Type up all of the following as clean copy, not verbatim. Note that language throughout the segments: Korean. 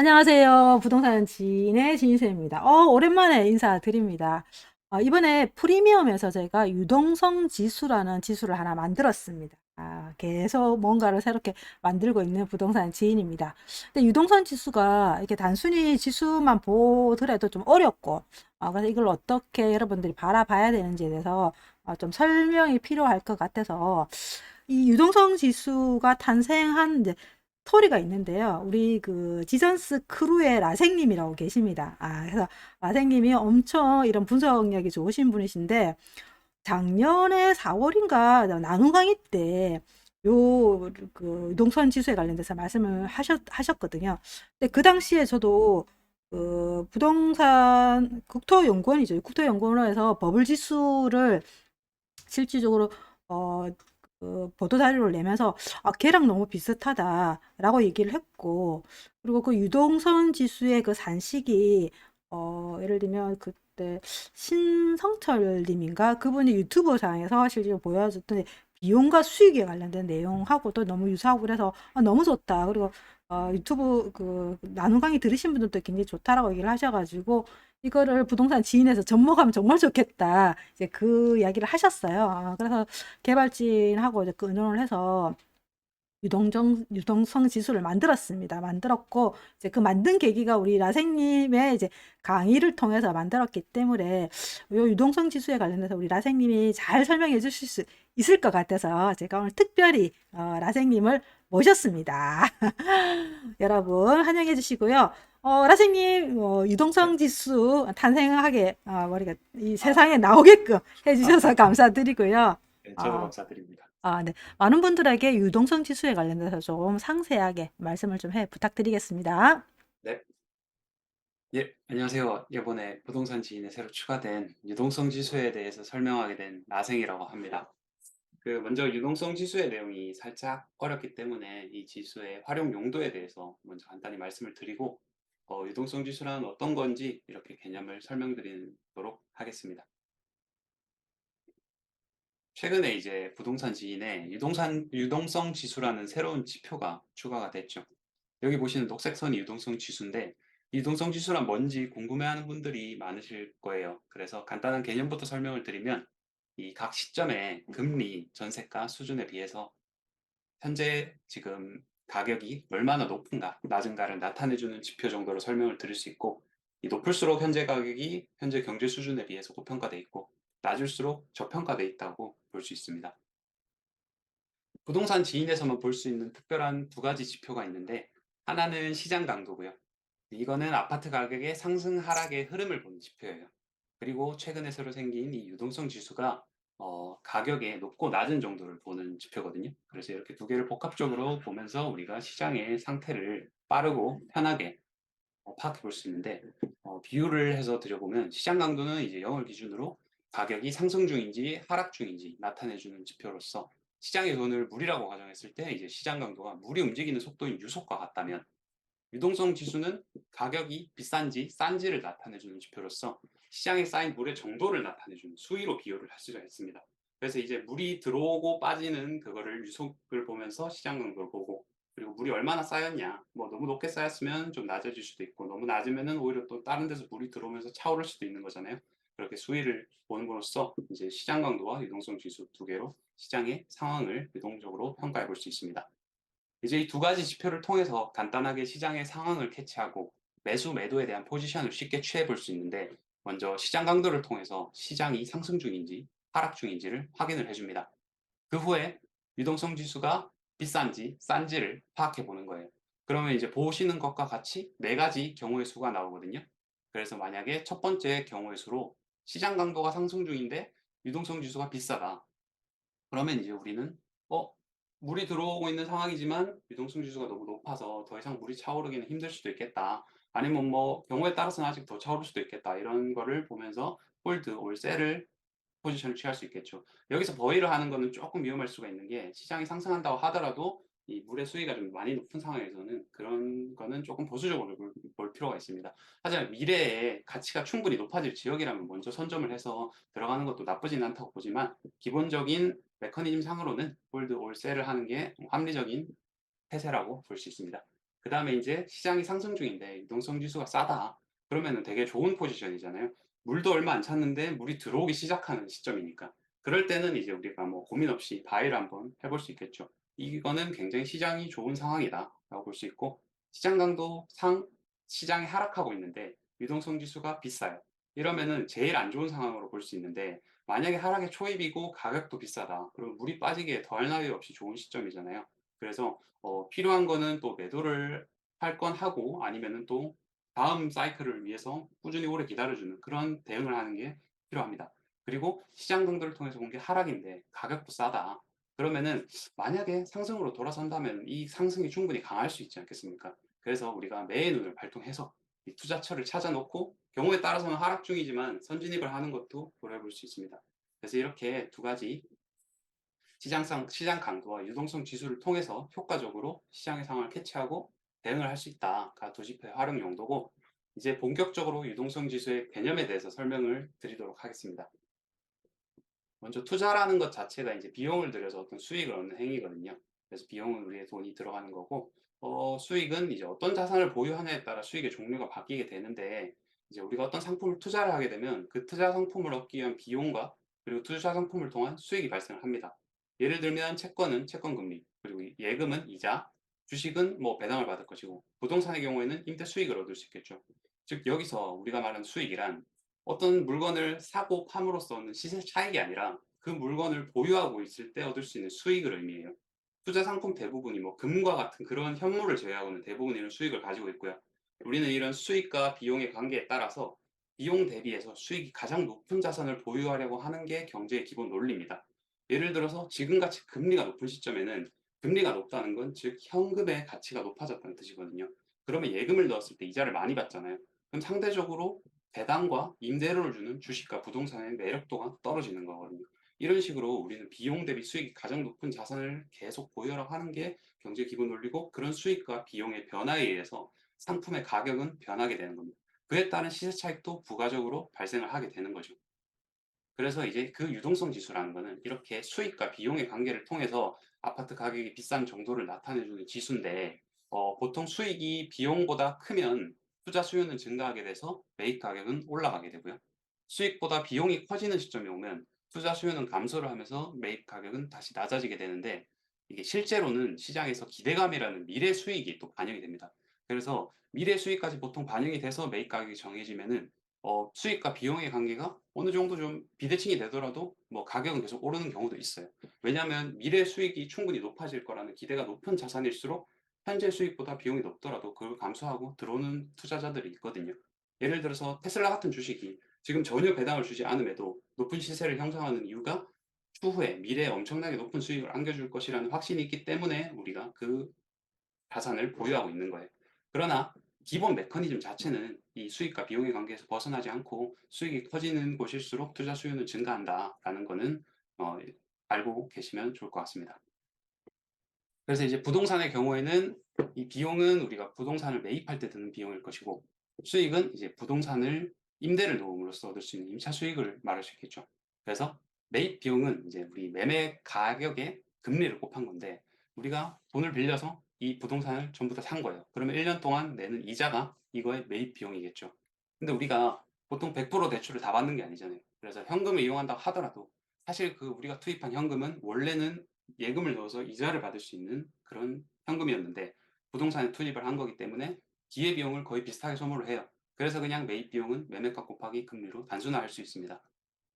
안녕하세요. 부동산 지인의 진희쌤입니다. 오랜만에 인사드립니다. 이번에 프리미엄에서 제가 유동성 지수라는 지수를 하나 만들었습니다. 계속 뭔가를 새롭게 만들고 있는 부동산 지인입니다. 근데 유동성 지수가 이렇게 단순히 지수만 보더라도 좀 어렵고, 그래서 이걸 어떻게 여러분들이 바라봐야 되는지에 대해서 좀 설명이 필요할 것 같아서 이 유동성 지수가 탄생한 이제 스토리가 있는데요. 우리 그 지전스 크루의 라생님이라고 계십니다. 그래서 라생님이 엄청 이런 분석력이 좋으신 분이신데 작년에 4월인가 나눔 강의 때 요 그 유동성 지수에 관련돼서 말씀을 하셨거든요. 근데 그 당시에 저도 그 부동산 국토연구원이죠. 국토연구원에서 버블 지수를 실질적으로 어, 그 보도 자료를 내면서 걔랑 너무 비슷하다라고 얘기를 했고, 그리고 그 유동선 지수의 그 산식이 예를 들면 그때 신성철 님인가 그분이 유튜브 상에서 실제로 보여줬던 비용과 수익에 관련된 내용하고도 너무 유사하고 그래서 너무 좋다. 그리고 유튜브 그 나눔 강의 들으신 분들도 굉장히 좋다라고 얘기를 하셔가지고 이거를 부동산 지인에서 접목하면 정말 좋겠다. 이제 그 이야기를 하셨어요. 그래서 개발진하고 이제 그 의논을 해서 유동성 지수를 만들었습니다. 만들었고, 이제 그 만든 계기가 우리 라생님의 이제 강의를 통해서 만들었기 때문에, 요 유동성 지수에 관련해서 우리 라생님이 잘 설명해 주실 수 있을 것 같아서 제가 오늘 특별히, 라생님을 모셨습니다. 여러분, 환영해 주시고요. 라생님, 네. 유동성 지수 탄생하게, 우리가 이 아, 세상에 나오게끔 해주셔서 감사드리고요. 네, 저도 어, 감사드립니다. 네. 많은 분들에게 유동성 지수에 관련돼서 좀 상세하게 말씀을 좀 부탁드리겠습니다. 네. 예, 안녕하세요. 이번에 부동산 지인에 새로 추가된 유동성 지수에 대해서 설명하게 된 나생이라고 합니다. 먼저 유동성 지수의 내용이 살짝 어렵기 때문에 이 지수의 활용 용도에 대해서 먼저 간단히 말씀을 드리고, 유동성 지수란 어떤 건지 이렇게 개념을 설명드리도록 하겠습니다. 최근에 이제 부동산 지인에 유동성 지수라는 새로운 지표가 추가가 됐죠. 여기 보시는 녹색 선이 유동성 지수인데, 유동성 지수란 뭔지 궁금해하는 분들이 많으실 거예요. 그래서 간단한 개념부터 설명을 드리면, 이 각 시점의 금리, 전세가 수준에 비해서 현재 지금 가격이 얼마나 높은가, 낮은가를 나타내주는 지표 정도로 설명을 드릴 수 있고, 이 높을수록 현재 가격이 현재 경제 수준에 비해서 고평가돼 있고, 낮을수록 저평가돼 있다고 볼 수 있습니다. 부동산 지인에서만 볼 수 있는 특별한 두 가지 지표가 있는데, 하나는 시장 강도고요. 이거는 아파트 가격의 상승 하락의 흐름을 보는 지표예요. 그리고 최근에 새로 생긴 이 유동성 지수가 가격의 높고 낮은 정도를 보는 지표거든요. 그래서 이렇게 두 개를 복합적으로 보면서 우리가 시장의 상태를 빠르고 편하게 파악해 볼 수 있는데, 비유를 해서 드려보면 시장 강도는 이제 0을 기준으로 가격이 상승 중인지 하락 중인지 나타내주는 지표로서, 시장의 돈을 물이라고 가정했을 때 이제 시장 강도가 물이 움직이는 속도인 유속과 같다면, 유동성 지수는 가격이 비싼지 싼지를 나타내주는 지표로서 시장에 쌓인 물의 정도를 나타내주는 수위로 비교를 할 수가 있습니다. 그래서 이제 물이 들어오고 빠지는 그거를 유속을 보면서 시장 강도를 보고, 그리고 물이 얼마나 쌓였냐, 뭐 너무 높게 쌓였으면 좀 낮아질 수도 있고, 너무 낮으면은 오히려 또 다른 데서 물이 들어오면서 차오를 수도 있는 거잖아요. 그렇게 수위를 보는 것으로써 이제 시장 강도와 유동성 지수 두 개로 시장의 상황을 유동적으로 평가해 볼 수 있습니다. 이제 이 두 가지 지표를 통해서 간단하게 시장의 상황을 캐치하고 매수, 매도에 대한 포지션을 쉽게 취해 볼 수 있는데, 먼저 시장 강도를 통해서 시장이 상승 중인지 하락 중인지를 확인을 해줍니다. 그 후에 유동성 지수가 비싼지 싼지를 파악해 보는 거예요. 그러면 이제 보시는 것과 같이 네 가지 경우의 수가 나오거든요. 그래서 만약에 첫 번째 경우의 수로 시장 강도가 상승 중인데 유동성 지수가 비싸다. 그러면 이제 우리는 어 물이 들어오고 있는 상황이지만 유동성 지수가 너무 높아서 더 이상 물이 차오르기는 힘들 수도 있겠다. 아니면 뭐 경우에 따라서는 아직 더 차오를 수도 있겠다. 이런 거를 보면서 홀드, 올 셀을 포지션을 취할 수 있겠죠. 여기서 버이를 하는 거는 조금 위험할 수가 있는 게, 시장이 상승한다고 하더라도 이 물의 수위가 좀 많이 높은 상황에서는 그런 거는 조금 보수적으로 볼 필요가 있습니다. 하지만 미래에 가치가 충분히 높아질 지역이라면 먼저 선점을 해서 들어가는 것도 나쁘진 않다고 보지만, 기본적인 메커니즘 상으로는 홀드, 올 셀을 하는 게 합리적인 태세라고 볼 수 있습니다. 그다음에 이제 시장이 상승 중인데 유동성 지수가 싸다. 그러면은 되게 좋은 포지션이잖아요. 물도 얼마 안 찼는데 물이 들어오기 시작하는 시점이니까. 그럴 때는 이제 우리가 뭐 고민 없이 바이를 한번 해볼 수 있겠죠. 이거는 굉장히 시장이 좋은 상황이다라고 볼 수 있고, 시장 강도 상 시장이 하락하고 있는데 유동성 지수가 비싸요. 이러면은 제일 안 좋은 상황으로 볼 수 있는데, 만약에 하락의 초입이고 가격도 비싸다. 그럼 물이 빠지기에 더할 나위 없이 좋은 시점이잖아요. 그래서 필요한 거는 또 매도를 할 건 하고, 아니면은 또 다음 사이클을 위해서 꾸준히 오래 기다려주는 그런 대응을 하는 게 필요합니다. 그리고 시장 등들을 통해서 본 게 하락인데 가격도 싸다. 그러면은 만약에 상승으로 돌아선다면 이 상승이 충분히 강할 수 있지 않겠습니까? 그래서 우리가 매의 눈을 발동해서 이 투자처를 찾아놓고, 경우에 따라서는 하락 중이지만 선진입을 하는 것도 고려해 볼 수 있습니다. 그래서 이렇게 두 가지 시장 강도와 유동성 지수를 통해서 효과적으로 시장의 상황을 캐치하고 대응을 할 수 있다가 도지표의 활용 용도고, 이제 본격적으로 유동성 지수의 개념에 대해서 설명을 드리도록 하겠습니다. 먼저 투자라는 것 자체가 이제 비용을 들여서 어떤 수익을 얻는 행위거든요. 그래서 비용은 우리의 돈이 들어가는 거고, 수익은 이제 어떤 자산을 보유하냐에 따라 수익의 종류가 바뀌게 되는데, 이제 우리가 어떤 상품을 투자를 하게 되면 그 투자 상품을 얻기 위한 비용과 그리고 투자 상품을 통한 수익이 발생을 합니다. 예를 들면 채권은 채권 금리, 그리고 예금은 이자, 주식은 뭐 배당을 받을 것이고, 부동산의 경우에는 임대 수익을 얻을 수 있겠죠. 즉 여기서 우리가 말하는 수익이란 어떤 물건을 사고 팜으로써 얻는 시세 차익이 아니라 그 물건을 보유하고 있을 때 얻을 수 있는 수익을 의미해요. 투자 상품 대부분이 뭐 금과 같은 그런 현물을 제외하고는 대부분 이런 수익을 가지고 있고요. 우리는 이런 수익과 비용의 관계에 따라서 비용 대비해서 수익이 가장 높은 자산을 보유하려고 하는 게 경제의 기본 논리입니다. 예를 들어서 지금같이 금리가 높은 시점에는, 금리가 높다는 건 즉 현금의 가치가 높아졌다는 뜻이거든요. 그러면 예금을 넣었을 때 이자를 많이 받잖아요. 그럼 상대적으로 배당과 임대료를 주는 주식과 부동산의 매력도가 떨어지는 거거든요. 이런 식으로 우리는 비용 대비 수익이 가장 높은 자산을 계속 보유하라고 하는 게 경제의 기본 논리고, 그런 수익과 비용의 변화에 의해서 상품의 가격은 변하게 되는 겁니다. 그에 따른 시세 차익도 부가적으로 발생을 하게 되는 거죠. 그래서 이제 그 유동성 지수라는 거는 이렇게 수익과 비용의 관계를 통해서 아파트 가격이 비싼 정도를 나타내 주는 지수인데, 보통 수익이 비용보다 크면 투자 수요는 증가하게 돼서 매입 가격은 올라가게 되고요. 수익보다 비용이 커지는 시점이 오면 투자 수요는 감소를 하면서 매입 가격은 다시 낮아지게 되는데, 이게 실제로는 시장에서 기대감이라는 미래 수익이 또 반영이 됩니다. 그래서 미래 수익까지 보통 반영이 돼서 매입 가격이 정해지면은 수익과 비용의 관계가 어느 정도 좀 비대칭이 되더라도 뭐 가격은 계속 오르는 경우도 있어요. 왜냐하면 미래 수익이 충분히 높아질 거라는 기대가 높은 자산일수록 현재 수익보다 비용이 높더라도 그걸 감수하고 들어오는 투자자들이 있거든요. 예를 들어서 테슬라 같은 주식이 지금 전혀 배당을 주지 않음에도 높은 시세를 형성하는 이유가 추후에 미래에 엄청나게 높은 수익을 안겨줄 것이라는 확신이 있기 때문에 우리가 그 자산을 보유하고 있는 거예요. 그러나 기본 메커니즘 자체는 이 수익과 비용의 관계에서 벗어나지 않고 수익이 커지는 곳일수록 투자 수요는 증가한다라는 거는 어, 알고 계시면 좋을 것 같습니다. 그래서 이제 부동산의 경우에는 이 비용은 우리가 부동산을 매입할 때 드는 비용일 것이고, 수익은 이제 부동산을 임대를 놓음으로써 얻을 수 있는 임차 수익을 말할 수 있겠죠. 그래서 매입 비용은 이제 우리 매매 가격에 금리를 곱한 건데, 우리가 돈을 빌려서 이 부동산을 전부 다 산 거예요. 그러면 1년 동안 내는 이자가 이거의 매입 비용이겠죠. 근데 우리가 보통 100% 대출을 다 받는 게 아니잖아요. 그래서 현금을 이용한다고 하더라도 사실 그 우리가 투입한 현금은 원래는 예금을 넣어서 이자를 받을 수 있는 그런 현금이었는데, 부동산에 투입을 한 거기 때문에 기회비용을 거의 비슷하게 소모를 해요. 그래서 그냥 매입 비용은 매매가 곱하기 금리로 단순화할 수 있습니다.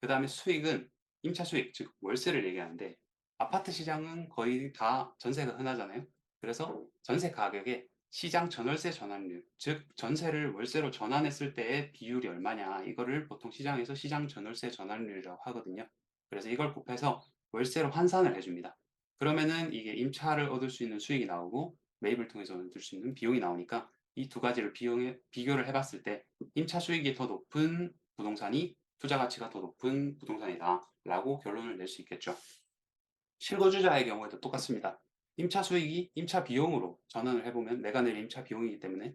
그 다음에 수익은 임차 수익, 즉 월세를 얘기하는데, 아파트 시장은 거의 다 전세가 흔하잖아요. 그래서 전세 가격에 시장 전월세 전환율, 즉 전세를 월세로 전환했을 때의 비율이 얼마냐, 이거를 보통 시장에서 시장 전월세 전환율이라고 하거든요. 그래서 이걸 곱해서 월세로 환산을 해줍니다. 그러면은 이게 임차를 얻을 수 있는 수익이 나오고 매입을 통해서 얻을 수 있는 비용이 나오니까, 이 두 가지를 비교를 해봤을 때 임차 수익이 더 높은 부동산이 투자 가치가 더 높은 부동산이다라고 결론을 낼 수 있겠죠. 실거주자의 경우에도 똑같습니다. 임차 수익이 임차 비용으로 전환을 해보면 내가 낼 임차 비용이기 때문에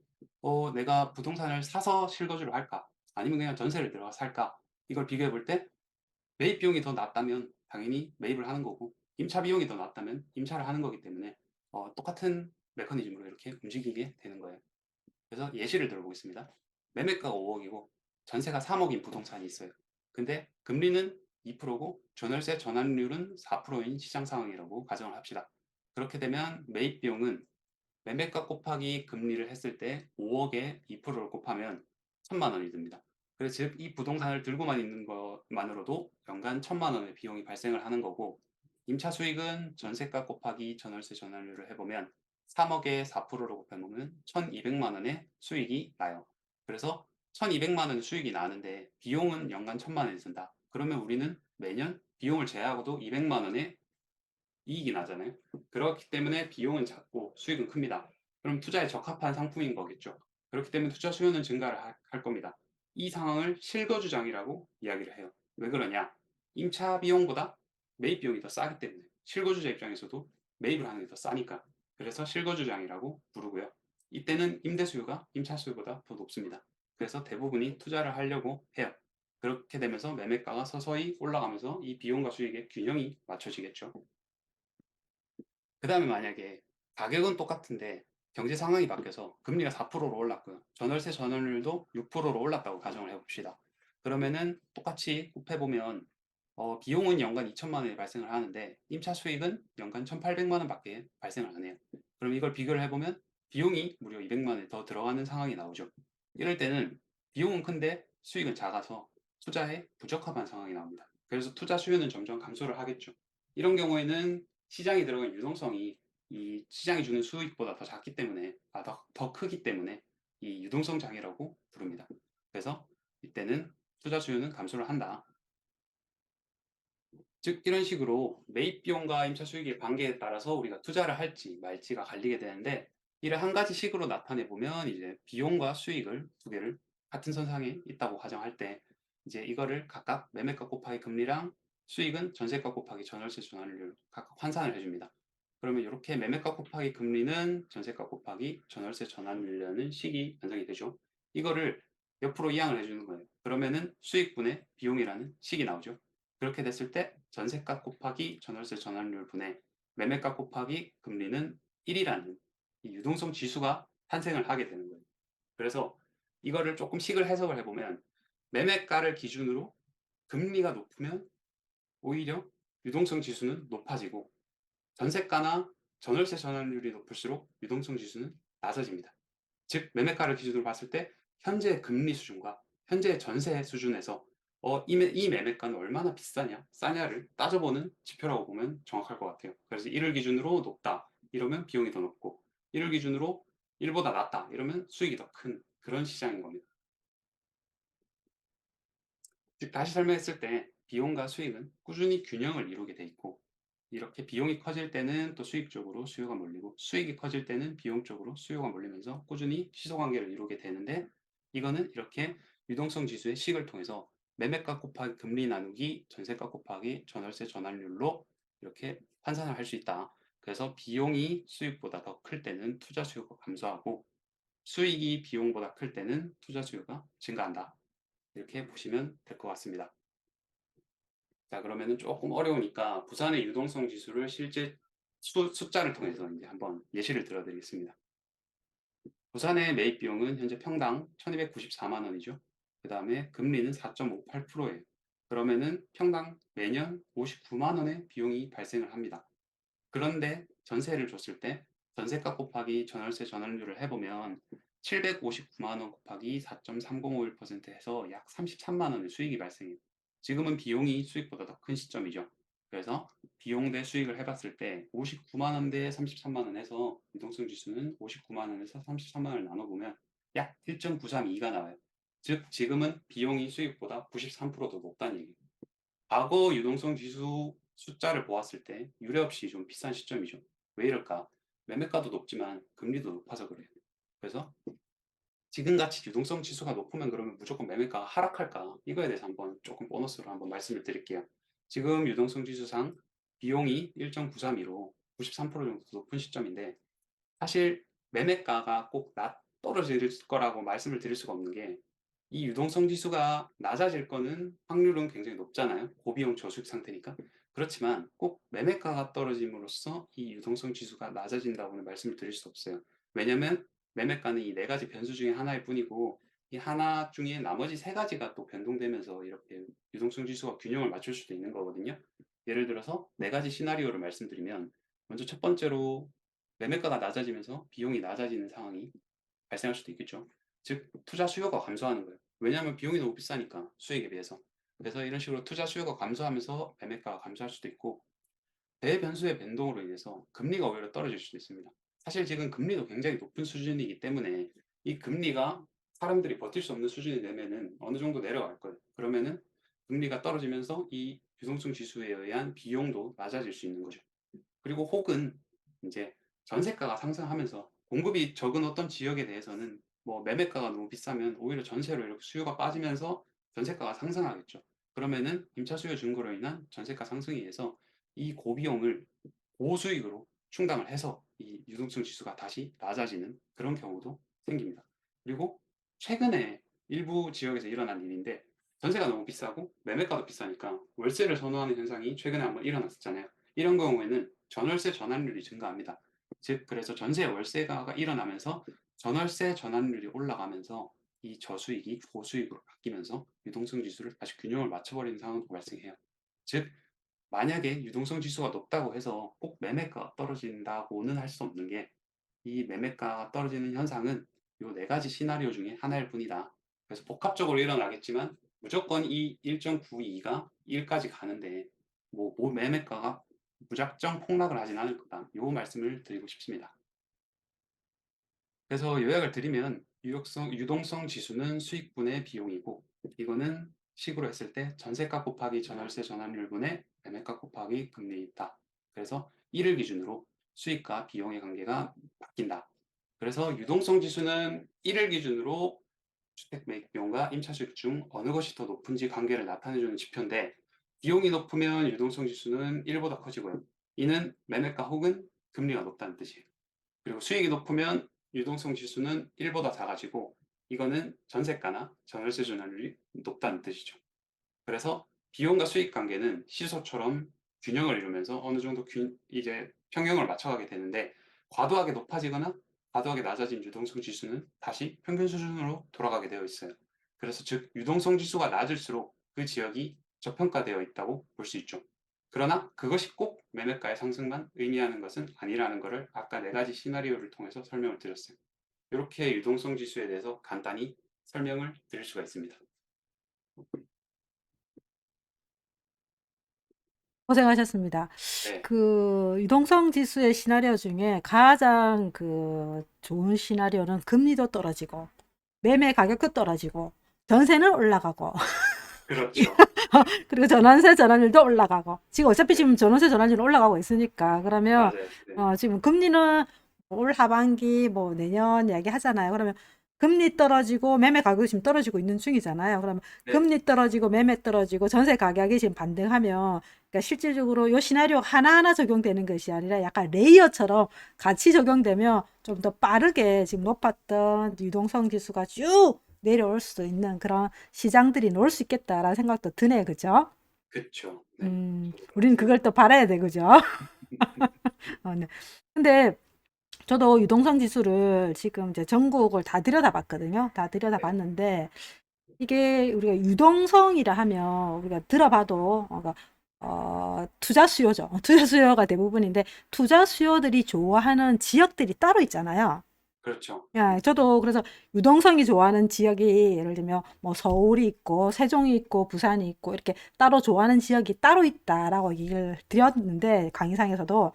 내가 부동산을 사서 실거주를 할까? 아니면 그냥 전세를 들어가 살까? 이걸 비교해 볼 때 매입 비용이 더 낮다면 당연히 매입을 하는 거고, 임차 비용이 더 낮다면 임차를 하는 거기 때문에 똑같은 메커니즘으로 이렇게 움직이게 되는 거예요. 그래서 예시를 들어보겠습니다. 매매가가 5억이고 전세가 3억인 부동산이 있어요. 근데 금리는 2%고 전월세 전환율은 4%인 시장 상황이라고 가정을 합시다. 그렇게 되면 매입 비용은 매매가 곱하기 금리를 했을 때 5억에 2%를 곱하면 1,000만 원이 듭니다. 그래서 즉 이 부동산을 들고만 있는 것만으로도 연간 1,000만 원의 비용이 발생을 하는 거고, 임차 수익은 전세가 곱하기 전월세 전환율을 해보면 3억에 4%로 곱해보면 1,200만 원의 수익이 나요. 그래서 1,200만 원 수익이 나는데 비용은 연간 1,000만 원이 든다. 그러면 우리는 매년 비용을 제외하고도 200만 원의 이익이 나잖아요. 그렇기 때문에 비용은 작고 수익은 큽니다. 그럼 투자에 적합한 상품인 거겠죠. 그렇기 때문에 투자 수요는 증가를 할 겁니다. 이 상황을 실거주장이라고 이야기를 해요. 왜 그러냐? 임차 비용보다 매입 비용이 더 싸기 때문에, 실거주자 입장에서도 매입을 하는 게 더 싸니까. 그래서 실거주장이라고 부르고요. 이때는 임대 수요가 임차 수요보다 더 높습니다. 그래서 대부분이 투자를 하려고 해요. 그렇게 되면서 매매가가 서서히 올라가면서 이 비용과 수익의 균형이 맞춰지겠죠. 그 다음에 만약에 가격은 똑같은데 경제 상황이 바뀌어서 금리가 4%로 올랐고요. 전월세 전환율도 6%로 올랐다고 가정을 해봅시다. 그러면은 똑같이 곱해보면 비용은 연간 2천만 원이 발생을 하는데 임차 수익은 연간 1,800만 원밖에 발생을 안 해요. 그럼 이걸 비교를 해보면 비용이 무려 200만 원이 더 들어가는 상황이 나오죠. 이럴 때는 비용은 큰데 수익은 작아서 투자에 부적합한 상황이 나옵니다. 그래서 투자 수요는 점점 감소를 하겠죠. 이런 경우에는 시장에 들어간 유동성이 이 시장이 주는 수익보다 더 작기 때문에, 더 크기 때문에 이 유동성 장애라고 부릅니다. 그래서 이때는 투자 수요는 감소를 한다. 즉 이런 식으로 매입 비용과 임차 수익의 관계에 따라서 우리가 투자를 할지 말지가 갈리게 되는데, 이를 한 가지 식으로 나타내 보면 이제 비용과 수익을 두 개를 같은 선상에 있다고 가정할 때 이제 이거를 각각 매매가 곱하기 금리랑 수익은 전세가 곱하기 전월세 전환율 각각 환산을 해줍니다. 그러면 이렇게 매매가 곱하기 금리는 전세가 곱하기 전월세 전환율이라는 식이 완성이 되죠. 이거를 옆으로 이항을 해주는 거예요. 그러면은 수익분의 비용이라는 식이 나오죠. 그렇게 됐을 때 전세가 곱하기 전월세 전환율 분의 매매가 곱하기 금리는 1이라는 이 유동성 지수가 탄생을 하게 되는 거예요. 그래서 이거를 조금 식을 해석을 해보면 매매가를 기준으로 금리가 높으면 오히려 유동성 지수는 높아지고, 전세가나 전월세 전환율이 높을수록 유동성 지수는 낮아집니다. 즉 매매가를 기준으로 봤을 때 현재 금리 수준과 현재 전세 수준에서 이 매매가는 얼마나 비싸냐 싸냐를 따져보는 지표라고 보면 정확할 것 같아요. 그래서 1을 기준으로 높다 이러면 비용이 더 높고, 1을 기준으로 1보다 낮다 이러면 수익이 더 큰 그런 시장인 겁니다. 즉 다시 설명했을 때 비용과 수익은 꾸준히 균형을 이루게 돼 있고, 이렇게 비용이 커질 때는 또 수익 쪽으로 수요가 몰리고, 수익이 커질 때는 비용 쪽으로 수요가 몰리면서 꾸준히 시소관계를 이루게 되는데, 이거는 이렇게 유동성 지수의 식을 통해서 매매가 곱하기 금리 나누기 전세가 곱하기 전월세 전환율로 이렇게 환산을 할 수 있다. 그래서 비용이 수익보다 더 클 때는 투자 수요가 감소하고, 수익이 비용보다 클 때는 투자 수요가 증가한다. 이렇게 보시면 될 것 같습니다. 자, 그러면은 조금 어려우니까 부산의 유동성 지수를 실제 숫자를 통해서 이제 한번 예시를 들어드리겠습니다. 부산의 매입 비용은 현재 평당 1,294만 원이죠. 그 다음에 금리는 4.58%예요. 그러면은 평당 매년 59만 원의 비용이 발생을 합니다. 그런데 전세를 줬을 때 전세가 곱하기 전월세 전환율을 해보면 759만 원 곱하기 4.3051% 해서 약 33만 원의 수익이 발생해요. 지금은 비용이 수익보다 더 큰 시점이죠. 그래서 비용 대 수익을 해봤을 때 59만 원 대 33만 원 해서 유동성 지수는 59만 원에서 33만 원을 나눠보면 약 1.932가 나와요. 즉 지금은 비용이 수익보다 93%더 높다는 얘기예요. 과거 유동성 지수 숫자를 보았을 때 유례없이 좀 비싼 시점이죠. 왜 이럴까? 매매가도 높지만 금리도 높아서 그래요. 그래서 지금같이 유동성 지수가 높으면 그러면 무조건 매매가가 하락할까? 이거에 대해서 한번 조금 보너스로 한번 말씀을 드릴게요. 지금 유동성 지수상 비용이 1.932로 93% 정도 높은 시점인데, 사실 매매가가 꼭 떨어질 거라고 말씀을 드릴 수가 없는 게, 이 유동성 지수가 낮아질 거는 확률은 굉장히 높잖아요. 고비용 저수익 상태니까. 그렇지만 꼭 매매가가 떨어짐으로써 이 유동성 지수가 낮아진다고는 말씀을 드릴 수 없어요. 왜냐면 매매가는 이 네 가지 변수 중에 하나일 뿐이고 이 하나 중에 나머지 세 가지가 또 변동되면서 이렇게 유동성 지수가 균형을 맞출 수도 있는 거거든요. 예를 들어서 네 가지 시나리오를 말씀드리면 먼저 첫 번째로 매매가가 낮아지면서 비용이 낮아지는 상황이 발생할 수도 있겠죠. 즉 투자 수요가 감소하는 거예요. 왜냐하면 비용이 너무 비싸니까 수익에 비해서. 그래서 이런 식으로 투자 수요가 감소하면서 매매가가 감소할 수도 있고 대변수의 변동으로 인해서 금리가 오히려 떨어질 수도 있습니다. 사실 지금 금리도 굉장히 높은 수준이기 때문에 이 금리가 사람들이 버틸 수 없는 수준이 되면은 어느 정도 내려갈 거예요. 그러면은 금리가 떨어지면서 이 유동성 지수에 의한 비용도 낮아질 수 있는 거죠. 그리고 혹은 이제 전세가가 상승하면서 공급이 적은 어떤 지역에 대해서는 뭐 매매가가 너무 비싸면 오히려 전세로 이렇게 수요가 빠지면서 전세가가 상승하겠죠. 그러면은 임차 수요 증가로 인한 전세가 상승에 의해서 이 고비용을 고수익으로 충당을 해서 이 유동성 지수가 다시 낮아지는 그런 경우도 생깁니다. 그리고 최근에 일부 지역에서 일어난 일인데 전세가 너무 비싸고 매매가도 비싸니까 월세를 선호하는 현상이 최근에 한번 일어났었잖아요. 이런 경우에는 전월세 전환율이 증가합니다. 즉 그래서 전세 월세가가 일어나면서 전월세 전환율이 올라가면서 이 저수익이 고수익으로 바뀌면서 유동성 지수를 다시 균형을 맞춰버리는 상황도 발생해요. 즉 만약에 유동성 지수가 높다고 해서 꼭 매매가가 떨어진다고는 할 수 없는 게 이 매매가가 떨어지는 현상은 이 네 가지 시나리오 중에 하나일 뿐이다. 그래서 복합적으로 일어나겠지만 무조건 이 1.92가 1까지 가는데 뭐 매매가가 무작정 폭락을 하진 않을 거다. 요 말씀을 드리고 싶습니다. 그래서 요약을 드리면 유동성 지수는 수익분의 비용이고 이거는 식으로 했을 때 전세가 곱하기 전월세 전환율분의 매매가 곱하기 금리이다. 그래서 1을 기준으로 수익과 비용의 관계가 바뀐다. 그래서 유동성 지수는 1을 기준으로 주택 매입 비용과 임차 수익 중 어느 것이 더 높은지 관계를 나타내주는 지표인데 비용이 높으면 유동성 지수는 1보다 커지고요. 이는 매매가 혹은 금리가 높다는 뜻이에요. 그리고 수익이 높으면 유동성 지수는 1보다 작아지고 이거는 전세가나 전월세 전환율이 높다는 뜻이죠. 그래서 비용과 수익 관계는 시소처럼 균형을 이루면서 어느 정도 이제 평형을 맞춰가게 되는데 과도하게 높아지거나 과도하게 낮아진 유동성 지수는 다시 평균 수준으로 돌아가게 되어 있어요. 그래서 즉 유동성 지수가 낮을수록 그 지역이 저평가되어 있다고 볼 수 있죠. 그러나 그것이 꼭 매매가의 상승만 의미하는 것은 아니라는 것을 아까 네 가지 시나리오를 통해서 설명을 드렸어요. 이렇게 유동성 지수에 대해서 간단히 설명을 드릴 수가 있습니다. 고생하셨습니다. 네, 그 유동성 지수의 시나리오 중에 가장 그 좋은 시나리오는 금리도 떨어지고 매매 가격도 떨어지고 전세는 올라가고 그렇죠. 그리고 전환세 전환율도 올라가고 지금 어차피 네, 지금 전환세 전환율 올라가고 있으니까 그러면 맞아요. 네, 지금 금리는 올 하반기 뭐 내년 이야기 하잖아요. 그러면 금리 떨어지고 매매 가격이 지금 떨어지고 있는 중이잖아요. 그러면 네, 금리 떨어지고 매매 떨어지고 전세 가격이 지금 반등하면 그러니까 실질적으로 요 시나리오 하나하나 적용되는 것이 아니라 약간 레이어처럼 같이 적용되면 좀 더 빠르게 지금 높았던 유동성 지수가 쭉 내려올 수도 있는 그런 시장들이 나올 수 있겠다라는 생각도 드네요. 그죠? 그쵸. 네, 저도 그렇게 우리는 그걸 또 바라야 돼. 그죠? 생각합니다. 네. 근데 저도 유동성 지수를 지금 이제 전국을 다 들여다봤거든요. 다 네, 들여다봤는데 이게 우리가 유동성이라 하면 우리가 들어봐도 투자 수요죠. 투자 수요가 대부분인데 투자 수요들이 좋아하는 지역들이 따로 있잖아요. 그렇죠. 야, 저도 그래서 유동성이 좋아하는 지역이 예를 들면 뭐 서울이 있고 세종이 있고 부산이 있고 이렇게 따로 좋아하는 지역이 따로 있다라고 얘기를 드렸는데 강의상에서도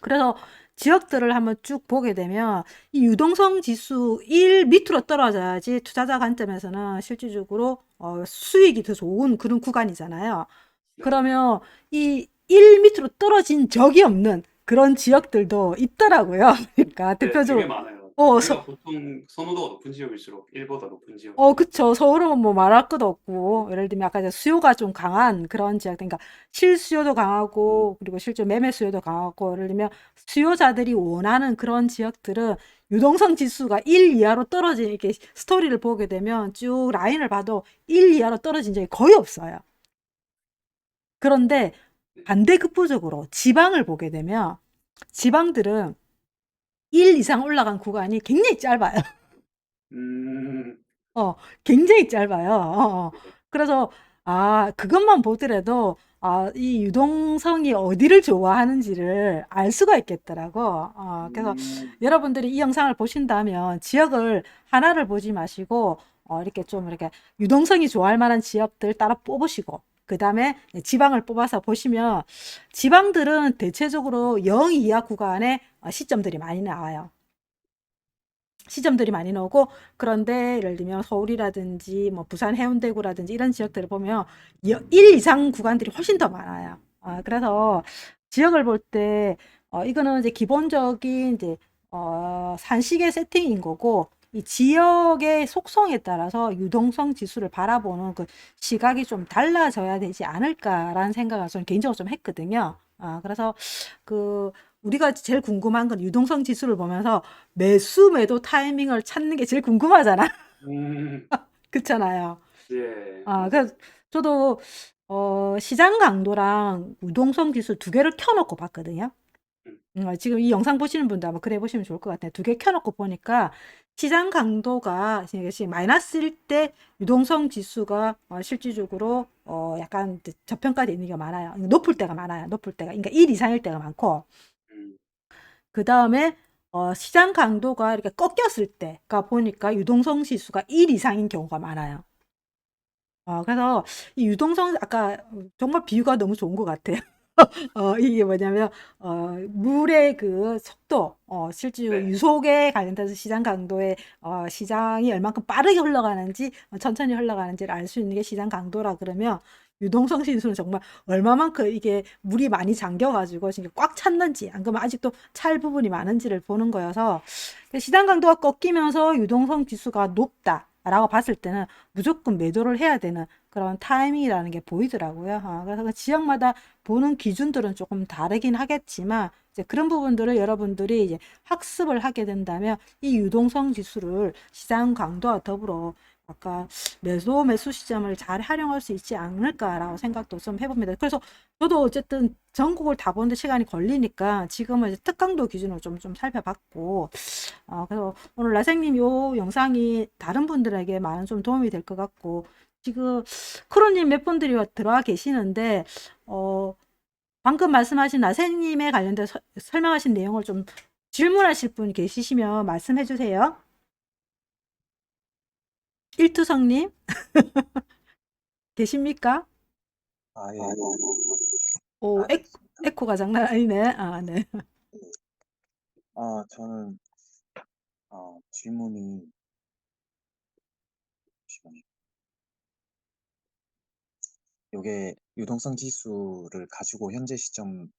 그래서 지역들을 한번 쭉 보게 되면 이 유동성 지수 1 밑으로 떨어져야지 투자자 관점에서는 실질적으로 수익이 더 좋은 그런 구간이잖아요. 네, 그러면 이 1 밑으로 떨어진 적이 없는 그런 지역들도 있더라고요. 그러니까 네, 되게 대표적으로 많아요. 어, 우리가 보통 선호도가 높은 지역일수록 1보다 높은 지역이 그쵸. 서울은 뭐 말할 것도 없고, 예를 들면 아까 이제 수요가 좀 강한 그런 지역, 그러니까 실수요도 강하고, 그리고 실제 매매 수요도 강하고, 예를 들면 수요자들이 원하는 그런 지역들은 유동성 지수가 1 이하로 떨어진 이렇게 스토리를 보게 되면 쭉 라인을 봐도 1 이하로 떨어진 적이 거의 없어요. 그런데 네. 반대급부적으로 지방을 보게 되면 지방들은 1 이상 올라간 구간이 굉장히 짧아요. 음. 어, 굉장히 짧아요. 그래서 그것만 보더라도 이 유동성이 어디를 좋아하는지를 알 수가 있겠더라고. 그래서 음. 여러분들이 이 영상을 보신다면 지역을 하나를 보지 마시고 이렇게 좀 이렇게 유동성이 좋아할 만한 지역들 따라 뽑으시고 그다음에 지방을 뽑아서 보시면 지방들은 대체적으로 0 이하 구간에 시점들이 많이 나와요. 시점들이 많이 나오고 그런데 예를 들면 서울이라든지 뭐 부산 해운대구라든지 이런 지역들을 보면 1 이상 구간들이 훨씬 더 많아요. 그래서 지역을 볼 때 이거는 이제 기본적인 이제 산식의 세팅인 거고 이 지역의 속성에 따라서 유동성 지수를 바라보는 그 시각이 좀 달라져야 되지 않을까라는 생각을 저는 개인적으로 좀 했거든요. 그래서 그 우리가 제일 궁금한 건 유동성 지수를 보면서 매수 매도 타이밍을 찾는 게 제일 궁금하잖아. 음. 그렇잖아요. 예. 맞아요. 그래서 저도 시장 강도랑 유동성 지수 두 개를 켜놓고 봤거든요. 음. 지금 이 영상 보시는 분도 아마 그래 보시면 좋을 것 같아요. 두 개 켜놓고 보니까 시장 강도가 지금 마이너스일 때 유동성 지수가 실질적으로 약간 저평가되어 있는 게 많아요. 높을 때가 많아요. 높을 때가. 그러니까 1 이상일 때가 많고 음. 그 다음에 시장 강도가 이렇게 꺾였을 때가 보니까 유동성 지수가 1 이상인 경우가 많아요. 그래서 이 유동성 아까 정말 비유가 너무 좋은 것 같아요. 이게 뭐냐면 물의 그 속도, 실제로 네. 유속에 관련돼서 시장 강도에 시장이 얼만큼 빠르게 흘러가는지 천천히 흘러가는지를 알 수 있는 게 시장 강도라 그러면 유동성 지수는 정말 얼마만큼 이게 물이 많이 잠겨가지고 지금 꽉 찼는지 안 그러면 아직도 찰 부분이 많은지를 보는 거여서 시장 강도가 꺾이면서 유동성 지수가 높다라고 봤을 때는 무조건 매도를 해야 되는 그런 타이밍이라는 게 보이더라고요. 그래서 그 지역마다 보는 기준들은 조금 다르긴 하겠지만 이제 그런 부분들을 여러분들이 이제 학습을 하게 된다면 이 유동성 지수를 시장 강도와 더불어 아까 매수 시점을 잘 활용할 수 있지 않을까라고 생각도 좀 해봅니다. 그래서 저도 어쨌든 전국을 다 보는데 시간이 걸리니까 지금은 이제 특강도 기준으로 좀 살펴봤고 그래서 오늘 라생님 요 영상이 다른 분들에게 많은 좀 도움이 될 것 같고 지금 크로님 몇 분들이 들어와 계시는데 방금 말씀하신 라생님에 관련돼서 설명하신 내용을 좀 질문하실 분 계시시면 말씀해 주세요. 일투성님 계십니까? 아, 예, 오, 알겠습니다. 에코가 장난 아니네. 네. 예. 저는, 질문이, 잠시만요. 요게 유동성 지수를 가지고 현재 시점인,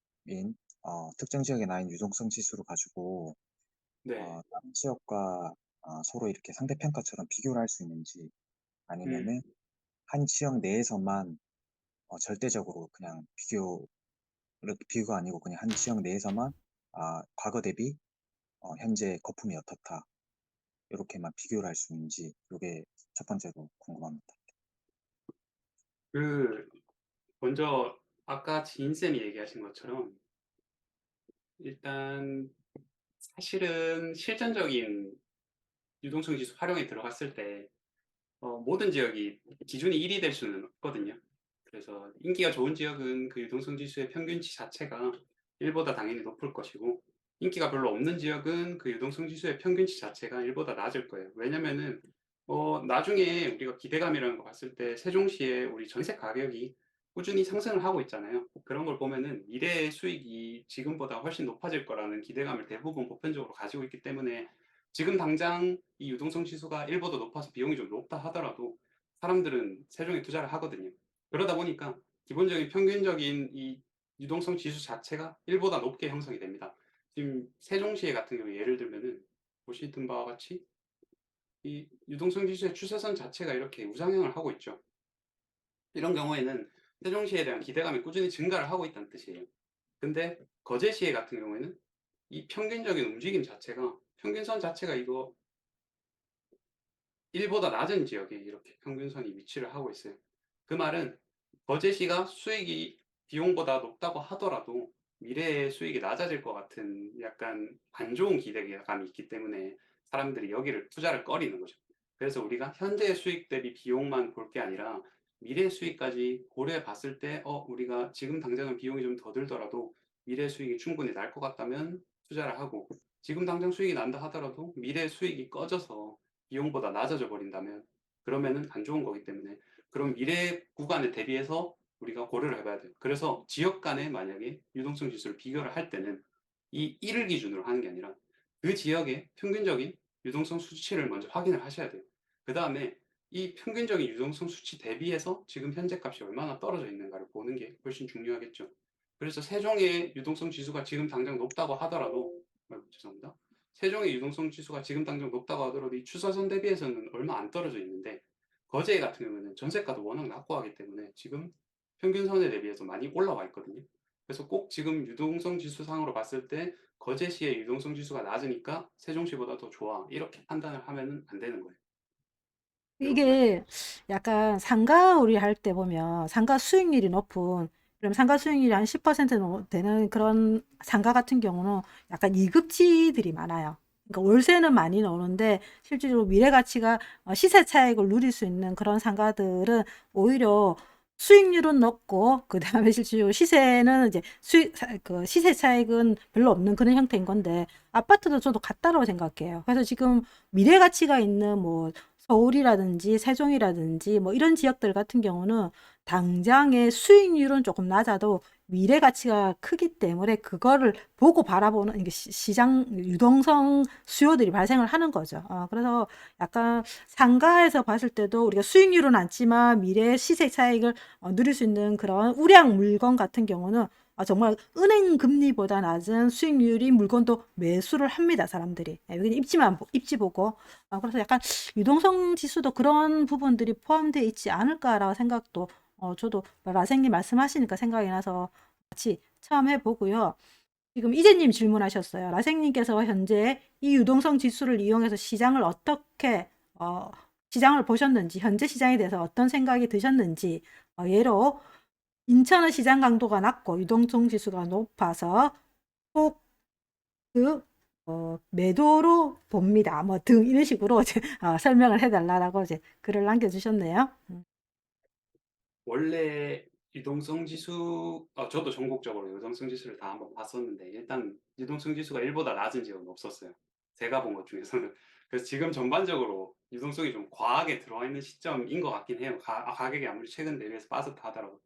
특정 지역에 나인 유동성 지수를 가지고, 네. 다른 지역과 서로 이렇게 상대평가처럼 비교를 할 수 있는지, 음. 아니면은 한 지역 내에서만 절대적으로 그냥 비교가 아니고 그냥 한 지역 내에서만, 과거 대비 현재 거품이 어떻다. 이렇게만 비교를 할 수 있는지, 이게 첫 번째로 궁금합니다. 그 먼저 아까 지인쌤이 얘기하신 것처럼 일단 사실은 실전적인 유동성 지수 활용에 들어갔을 때 모든 지역이 기준이 1이 될 수는 없거든요. 그래서 인기가 좋은 지역은 그 유동성 지수의 평균치 자체가 1보다 당연히 높을 것이고 인기가 별로 없는 지역은 그 유동성 지수의 평균치 자체가 1보다 낮을 거예요. 왜냐면은 나중에 우리가 기대감이라는 거 봤을 때 세종시의 우리 전세 가격이 꾸준히 상승을 하고 있잖아요. 그런 걸 보면은 미래의 수익이 지금보다 훨씬 높아질 거라는 기대감을 대부분 보편적으로 가지고 있기 때문에 지금 당장 이 유동성 지수가 1보다 높아서 비용이 좀 높다 하더라도 사람들은 세종에 투자를 하거든요. 그러다 보니까 기본적인 평균적인 이 유동성 지수 자체가 1보다 높게 형성이 됩니다. 지금 세종시 같은 경우 예를 들면은 보시던 바와 같이 이 유동성 지수의 추세선 자체가 이렇게 우상향을 하고 있죠. 이런 경우에는 세종시에 대한 기대감이 꾸준히 증가를 하고 있다는 뜻이에요. 근데 거제시에 같은 경우에는 이 평균적인 움직임 자체가 평균선 자체가 이거 1보다 낮은 지역에 이렇게 평균선이 위치를 하고 있어요. 그 말은 거제시가 수익이 비용보다 높다고 하더라도 미래의 수익이 낮아질 것 같은 약간 안 좋은 기대감이 있기 때문에 사람들이 여기를 투자를 꺼리는 거죠. 그래서 우리가 현재의 수익 대비 비용만 볼 게 아니라 미래 수익까지 고려해 봤을 때 우리가 지금 당장은 비용이 좀 더 들더라도 미래 수익이 충분히 날 것 같다면 투자를 하고, 지금 당장 수익이 난다 하더라도 미래 수익이 꺼져서 비용보다 낮아져 버린다면 그러면은 안 좋은 거기 때문에, 그럼 미래 구간에 대비해서 우리가 고려를 해봐야 돼요. 그래서 지역 간에 만약에 유동성 지수를 비교를 할 때는 이 1을 기준으로 하는 게 아니라 그 지역의 평균적인 유동성 수치를 먼저 확인을 하셔야 돼요. 그 다음에 이 평균적인 유동성 수치 대비해서 지금 현재 값이 얼마나 떨어져 있는가를 보는 게 훨씬 중요하겠죠. 그래서 세종의 유동성 지수가 지금 당장 높다고 하더라도, 죄송합니다. 세종의 유동성 지수가 지금 당장 높다고 하더라도 이 추사선 대비해서는 얼마 안 떨어져 있는데, 거제 같은 경우는 전세가도 워낙 낮고 하기 때문에 지금 평균선에 대비해서 많이 올라와 있거든요. 그래서 꼭 지금 유동성 지수상으로 봤을 때 거제시의 유동성 지수가 낮으니까 세종시보다 더 좋아, 이렇게 판단을 하면은 안 되는 거예요. 이렇게 말씀. 이게 약간 상가 우리 할 때 보면 상가 수익률이 높은, 그럼 상가 수익률이 한 10% 되는 그런 상가 같은 경우는 약간 2급지들이 많아요. 그러니까 월세는 많이 나오는데 실제로 미래 가치가 시세 차익을 누릴 수 있는 그런 상가들은 오히려 수익률은 높고 그다음에 실제로 시세는 이제 그 시세 차익은 별로 없는 그런 형태인 건데, 아파트도 저도 같다고 생각해요. 그래서 지금 미래 가치가 있는 뭐 서울이라든지 세종이라든지 뭐 이런 지역들 같은 경우는 당장의 수익률은 조금 낮아도 미래 가치가 크기 때문에 그거를 보고 바라보는 이게 시장 유동성 수요들이 발생을 하는 거죠. 그래서 약간 상가에서 봤을 때도 우리가 수익률은 낮지만 미래 시세 차익을 누릴 수 있는 그런 우량 물건 같은 경우는 정말 은행 금리보다 낮은 수익률인 물건도 매수를 합니다, 사람들이. 여기 입지 보고. 그래서 약간 유동성 지수도 그런 부분들이 포함되어 있지 않을까라고 생각도 저도 라생님 말씀하시니까 생각이 나서 같이 처음 해보고요. 지금 이재님 질문하셨어요. 라생님께서 현재 이 유동성 지수를 이용해서 시장을 어떻게 시장을 보셨는지, 현재 시장에 대해서 어떤 생각이 드셨는지, 예로 인천은 시장 강도가 낮고 유동성 지수가 높아서 꼭 그 매도로 봅니다. 뭐 등 이런 식으로 이제 설명을 해달라고 이제 글을 남겨주셨네요. 원래 유동성 지수, 저도 전국적으로 유동성 지수를 다 한번 봤었는데 일단 유동성 지수가 1보다 낮은 지역은 없었어요. 제가 본 것 중에서는. 그래서 지금 전반적으로 유동성이 좀 과하게 들어와 있는 시점인 것 같긴 해요. 가격이 아무리 최근 대비해서 빠졌다 하더라도.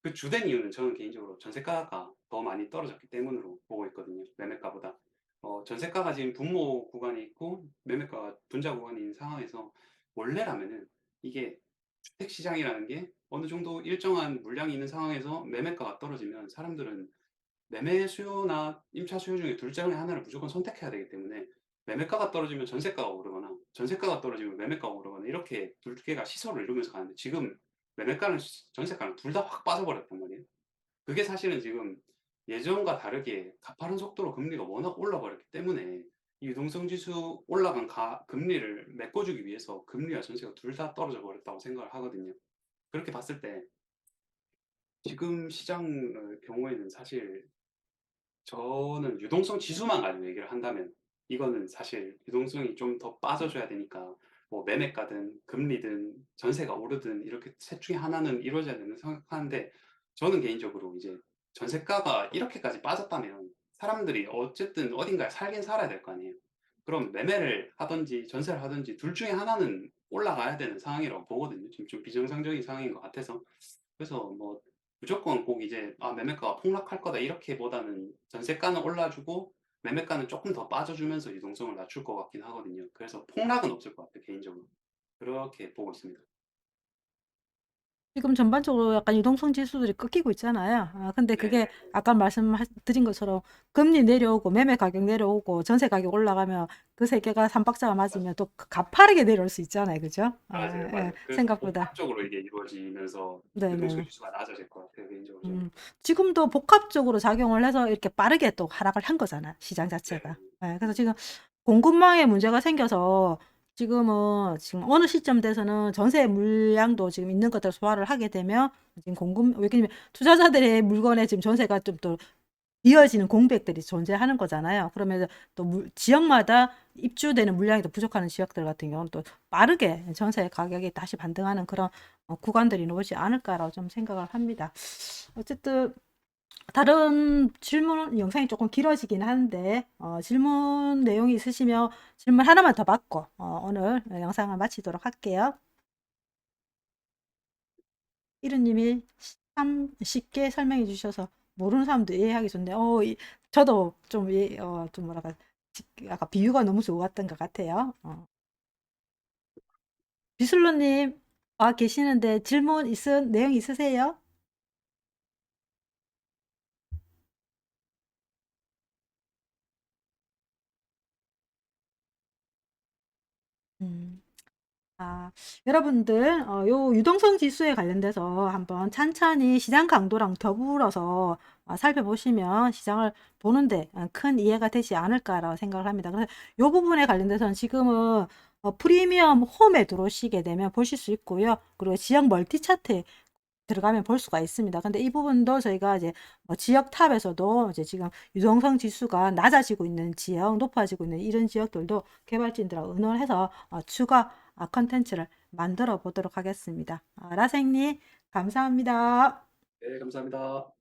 그 주된 이유는 저는 개인적으로 전세가가 더 많이 떨어졌기 때문으로 보고 있거든요. 매매가보다. 전세가가 지금 분모 구간이 있고 매매가가 분자 구간이 있는 상황에서 원래라면은 이게 주택 시장이라는 게 어느 정도 일정한 물량이 있는 상황에서 매매가가 떨어지면 사람들은 매매 수요나 임차 수요 중에 둘 중에 하나를 무조건 선택해야 되기 때문에 매매가가 떨어지면 전세가가 오르거나 전세가가 떨어지면 매매가가 오르거나 이렇게 둘 개가 시설을 이루면서 가는데, 지금 매매가는 전세가는 둘 다 확 빠져버렸단 말이에요. 그게 사실은 지금 예전과 다르게 가파른 속도로 금리가 워낙 올라버렸기 때문에 이 유동성 지수 올라간 금리를 메꿔주기 위해서 금리와 전세가 둘 다 떨어져 버렸다고 생각을 하거든요. 그렇게 봤을 때 지금 시장의 경우에는 사실 저는 유동성 지수만 가지고 얘기를 한다면 이거는 사실 유동성이 좀 더 빠져줘야 되니까 뭐 매매가든 금리든 전세가 오르든 이렇게 셋 중에 하나는 이루어져야 된다고 생각하는데, 저는 개인적으로 이제 전세가가 이렇게까지 빠졌다면 사람들이 어쨌든 어딘가에 살긴 살아야 될 거 아니에요. 그럼 매매를 하든지 전세를 하든지 둘 중에 하나는 올라가야 되는 상황이라고 보거든요. 지금 좀 비정상적인 상황인 것 같아서. 그래서 뭐 무조건 꼭 이제 매매가가 폭락할 거다 이렇게보다는 전세가는 올라주고 매매가는 조금 더 빠져주면서 유동성을 낮출 것 같긴 하거든요. 그래서 폭락은 없을 것 같아요, 개인적으로. 그렇게 보고 있습니다. 지금 전반적으로 약간 유동성 지수들이 꺾이고 있잖아요. 근데 그게 네. 아까 말씀드린 것처럼 금리 내려오고 매매 가격 내려오고 전세 가격 올라가면 그 세 개가 삼박자가 맞으면 또 가파르게 내려올 수 있잖아요. 그죠? 맞아요, 맞아요. 예, 그래서 생각보다. 복합적으로 이게 이루어지면서 유동성 네네. 지수가 낮아질 것 같아요, 개인적으로 저는. 지금도 복합적으로 작용을 해서 이렇게 빠르게 또 하락을 한 거잖아, 시장 네. 자체가. 그래서 지금 공급망에 문제가 생겨서 지금 어느 시점 돼서는 전세 물량도 지금 있는 것들 소화를 하게 되면 지금 왜냐면 투자자들의 물건에 지금 전세가 좀 또 이어지는 공백들이 존재하는 거잖아요. 그러면 또 지역마다 입주되는 물량이 더 부족한 지역들 같은 경우는 또 빠르게 전세 가격이 다시 반등하는 그런 구간들이 나오지 않을까라고 좀 생각을 합니다. 어쨌든 다른 질문 영상이 조금 길어지긴 하는데 질문 내용이 있으시면 질문 하나만 더 받고 오늘 영상을 마치도록 할게요. 이루님이 참 쉽게 설명해 주셔서 모르는 사람도 이해하기 좋네요. 저도 좀, 좀 뭐랄까, 아까 비유가 너무 좋았던 것 같아요. 비슬로님, 계시는데 질문 내용 있으세요? 음. 여러분들, 요 유동성 지수에 관련돼서 한번 찬찬히 시장 강도랑 더불어서 살펴보시면 시장을 보는데 큰 이해가 되지 않을까라고 생각을 합니다. 그래서 요 부분에 관련돼서는 지금은 프리미엄 홈에 들어오시게 되면 보실 수 있고요. 그리고 지역 멀티 차트에 들어가면 볼 수가 있습니다. 근데 이 부분도 저희가 이제 지역 탑에서도 이제 지금 유동성 지수가 낮아지고 있는 지역, 높아지고 있는 이런 지역들도 개발진들하고 의논해서 추가 컨텐츠를 만들어 보도록 하겠습니다. 라생님, 감사합니다. 네, 감사합니다.